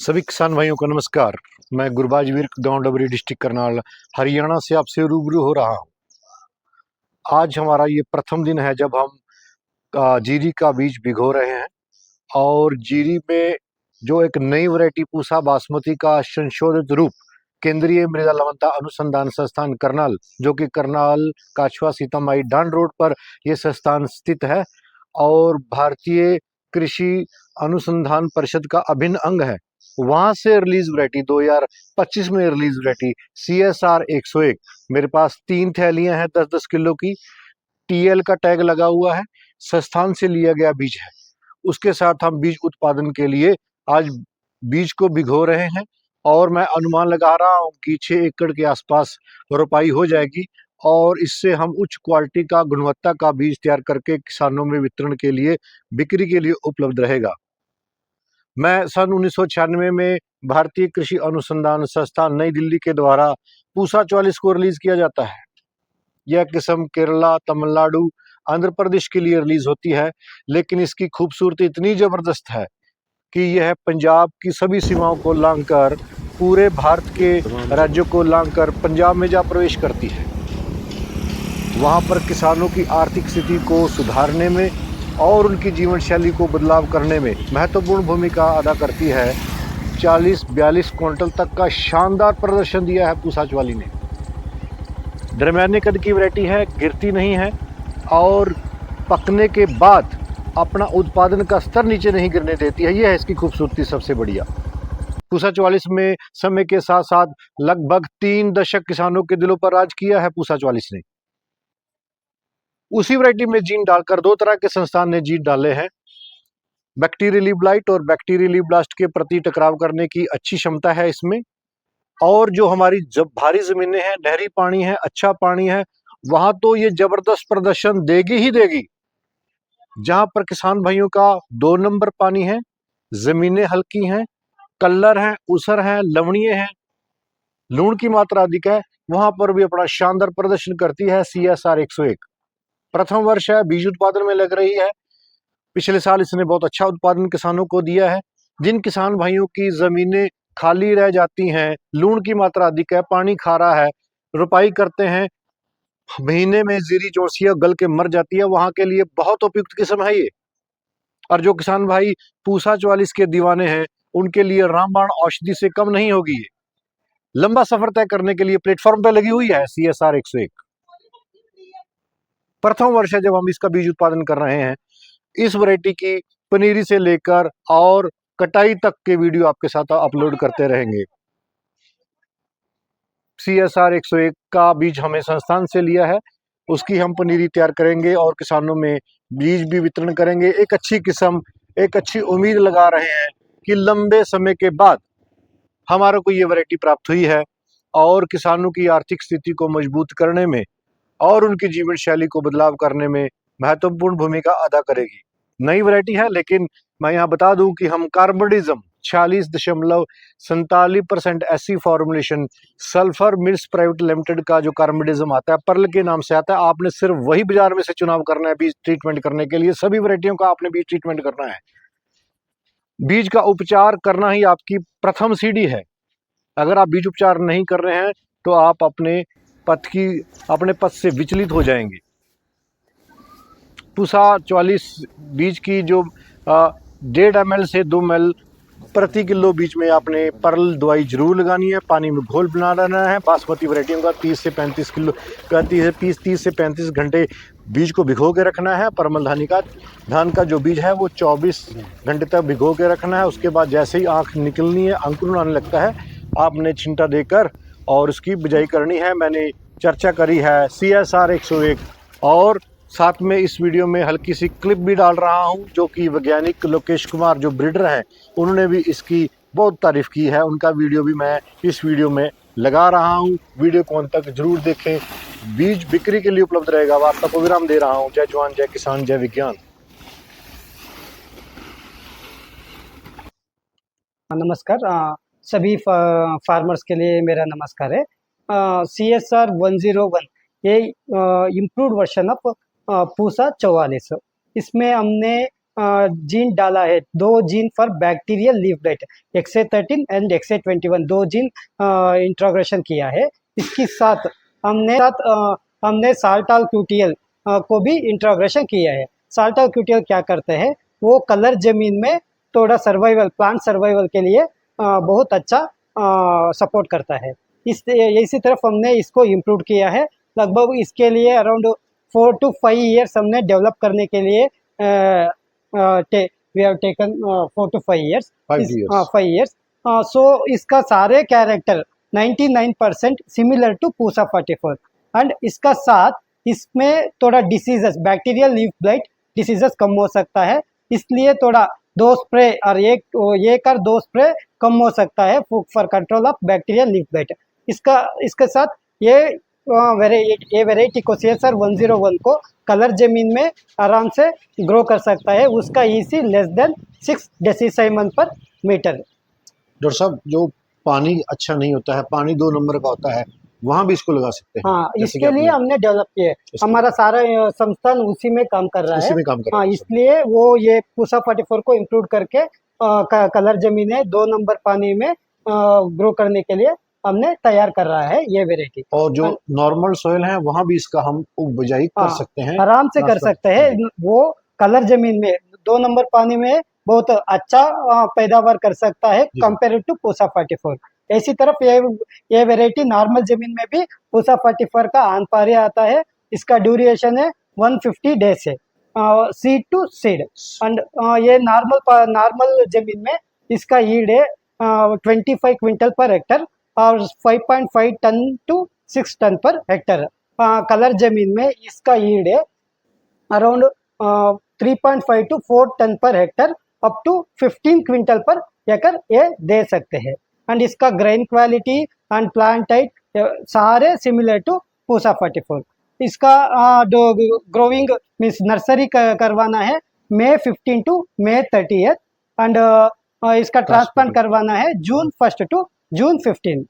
सभी किसान भाइयों को नमस्कार। मैं गुरबाज वीर गांव डबरी डिस्ट्रिक्ट करनाल हरियाणा से आपसे रूबरू हो रहा हूं। आज हमारा ये प्रथम दिन है जब हम जीरी का बीज भिगो रहे हैं और जीरी में जो एक नई वैरायटी पूसा बासमती का संशोधित रूप केंद्रीय मृदा लवणता अनुसंधान संस्थान करनाल, जो कि करनाल काछवा सीतामाई डांड रोड पर यह संस्थान स्थित है और भारतीय कृषि अनुसंधान परिषद का अभिन्न अंग है, वहां से रिलीज वैरायटी 2025 में रिलीज वैरायटी CSR 101 मेरे पास 3 थैलियां हैं 10-10 किलो की। TL का टैग लगा हुआ है, संस्थान से लिया गया बीज है। उसके साथ हम बीज उत्पादन के लिए आज बीज को भिगो रहे हैं और मैं अनुमान लगा रहा हूं कि 6 एकड़ के आसपास रोपाई हो जाएगी और इससे हम उच्च क्वालिटी का गुणवत्ता का बीज तैयार करके किसानों में वितरण के लिए बिक्री के लिए उपलब्ध रहेगा। मैं सन 1996 में भारतीय कृषि अनुसंधान संस्थान नई दिल्ली के द्वारा पूसा 44 को रिलीज किया जाता है। यह किस्म केरला, तमिलनाडु, आंध्र प्रदेश के लिए रिलीज होती है, लेकिन इसकी खूबसूरती इतनी जबरदस्त है कि यह पंजाब की सभी सीमाओं को लांघकर पूरे भारत के राज्यों को लांघकर पंजाब में जा प्रवेश करती है। वहां पर किसानों की आर्थिक स्थिति को सुधारने में और उनकी जीवन शैली को बदलाव करने में महत्वपूर्ण भूमिका अदा करती है। 40-42 क्विंटल तक का शानदार प्रदर्शन दिया है पूसा 44 ने। दरमियाने कद की वैरायटी है, गिरती नहीं है और पकने के बाद अपना उत्पादन का स्तर नीचे नहीं गिरने देती है। यह है इसकी खूबसूरती सबसे बढ़िया। पूसा 44 में समय के साथ साथ लगभग 3 दशक किसानों के दिलों पर राज किया है पूसा 44 ने। उसी वैरायटी में जीन डालकर 2 तरह के संस्थान ने जीन डाले हैं। बैक्टीरियल ब्लाइट और बैक्टीरियल ब्लास्ट के प्रति टकराव करने की अच्छी क्षमता है इसमें। और जो हमारी जब भारी जमीनें हैं, नहरी पानी है, अच्छा पानी है, वहां तो ये जबरदस्त प्रदर्शन देगी ही देगी। जहां पर किसान भाइयों का 2 नंबर पानी है, जमीनें हल्की हैं, कल्लर है, ऊसर है, लवणीय है, लूण की मात्रा अधिक है, वहां पर भी अपना शानदार प्रदर्शन करती है CSR 101। प्रथम वर्ष है, बीज उत्पादन में लग रही है। पिछले साल इसने बहुत अच्छा उत्पादन किसानों को दिया है। जिन किसान भाइयों की जमीनें खाली रह जाती हैं, लूण की मात्रा अधिक है, पानी खारा है, रुपाई करते हैं, महीने में जीरी जोशिया गल के मर जाती है, वहां के लिए बहुत उपयुक्त किस्म है ये। और जो किसान भाई पूसा 44 के दीवाने हैं, उनके लिए रामबाण औषधि से कम नहीं होगी ये। लंबा सफर तय करने के लिए प्लेटफॉर्म पे लगी हुई है CSR 101। प्रथम वर्ष है जब हम इसका बीज उत्पादन कर रहे हैं। इस वैरायटी की पनीरी से लेकर और कटाई तक के वीडियो आपके साथ अपलोड करते रहेंगे। CSR 101 का बीज हमें संस्थान से लिया है, उसकी हम पनीरी तैयार करेंगे और किसानों में बीज भी वितरण करेंगे। एक अच्छी किस्म, एक अच्छी उम्मीद लगा रहे हैं कि लंबे समय के बाद हमारे को ये वैरायटी प्राप्त हुई है और किसानों की आर्थिक स्थिति को मजबूत करने में और उनकी जीवन शैली को बदलाव करने में महत्वपूर्ण भूमिका अदा करेगी। नई वैरायटी है, लेकिन मैं यहाँ बता दूं कि हम कार्बोडिज्म 46.47% ऐसी formulation sulphur mills private limited का जो कार्बोडिज्म आता है, पर्ल के नाम से आता है, आपने सिर्फ वही बाजार में से चुनाव करना है बीज ट्रीटमेंट करने के लिए। सभी वैरायटियों का आपने बीज ट्रीटमेंट करना है। बीज का उपचार करना ही आपकी प्रथम सीढ़ी है। अगर आप बीज उपचार नहीं कर रहे हैं तो आप अपने पथ से विचलित हो जाएंगे। पूसा 44 बीज की जो 1.5 ml से 2 ml प्रति किलो बीज में आपने परल दवाई जरूर लगानी है। पानी में घोल बना लेना है। बासमती वैरायटियों का 30 से 35 किलो 30 से 35 घंटे बीज को भिगो के रखना है। परमल धान का जो बीज है वो 24 घंटे तक भिगो के रखना है। उसके बाद जैसे ही आँख निकलनी है, अंकुरण आने लगता है, आपने छिंटा देकर और उसकी बिजाई करनी है। मैंने चर्चा करी है CSR 101 और साथ में इस वीडियो में हल्की सी क्लिप भी डाल रहा हूं, जो कि वैज्ञानिक लोकेश कुमार जो ब्रीडर हैं, उन्होंने भी इसकी बहुत तारीफ की है। उनका वीडियो भी मैं इस वीडियो में लगा रहा हूं। वीडियो को अंत तक जरूर देखें। बीज बिक्री के लिए उपलब्ध रहेगा। वार्ता को विराम दे रहा हूं। जय जवान, जय किसान, जय विज्ञान। नमस्कार। सभी फार्मर्स के लिए मेरा नमस्कार है। CSR 101 ये इम्प्रूव्ड वर्जन ऑफ पूसा 44। इसमें हमने जीन डाला है, 2 gene for bacterial leaf blight, XA13 and XA21 2 gene introgression किया है। इसके साथ हमने साल्टाल क्यूटीएल को भी इंट्रोग्रेशन किया है। साल्टाल क्यूटीएल क्या करते हैं, वो कलर जमीन में थोड़ा सर्वाइवल, प्लांट सर्वाइवल के लिए बहुत अच्छा सपोर्ट करता है। इसी तरफ हमने इसको इम्प्रूव किया है। लगभग इसके लिए अराउंड 4 to 5 years हमने डेवलप करने के लिए we have taken 4 to 5 years 5 years. 5 years। So इसका सारे character 99% similar to Pusa 44 and इसका साथ इसमें थोड़ा diseases, bacterial leaf blight diseases कम हो सकता है, इसलिए थोड़ा 2 स्प्रे और एक और 2 स्प्रे कम हो सकता है for control of bacterial leaf blight. इसके साथ ये वेराइटी को CSR 101 को कलर जमीन में आराम से ग्रो कर सकता है। उसका EC लेस देन 6 डेसीसाइमन पर मीटर। डॉक्टर साहब, जो पानी अच्छा नहीं होता है, पानी 2 नंबर का होता है, वहां भी इसको लगा सकते हैं? हाँ, जैसे कि इसके लिए आपने- हमने डेवलप किया है। हमारा सारा संस्थान उसी में काम कर रहा इसी है। में काम कर रहे हाँ, हैं। इसलिए वो ये पूसा 44 को इम्प्रूव करके कलर जमीन है 2 नंबर पानी में ग्रो करने के लिए हमने तैयार कर रहा है ये वेराइटी। और जो नॉर्मल सोयल है वहां भी इसका हम उपजाई कर हाँ, सकते हैं, आराम से कर ट्रांसप्लांट सकते हैं। वो कलर जमीन में 2 नंबर पानी में बहुत अच्छा पैदावार कर सकता है जी। Compare to Pusa 44। इसी तरफ ये वेराइटी नॉर्मल जमीन में भी पूसा 44 का आन पारी आता है। इसका ड्यूरेशन है 150 डेज है सीड टू सीड एंड ये नॉर्मल जमीन में इसका यील्ड है 25 क्विंटल पर हेक्टर और 5.5 tonne to 6 tonne per hectare. कलर जमीन में इसका यील्ड है around 3.5 to 4 tonne per hectare up to 15 quintal per एकड़ ये दे सकते हैं। एंड इसका grain quality and plant height सारे सिमिलर टू पूसा 44। इसका ग्रोइंग मीन्स नर्सरी करवाना है May 15 to May 30 एंड इसका ट्रांसप्लांट करवाना है June 1 to June 15।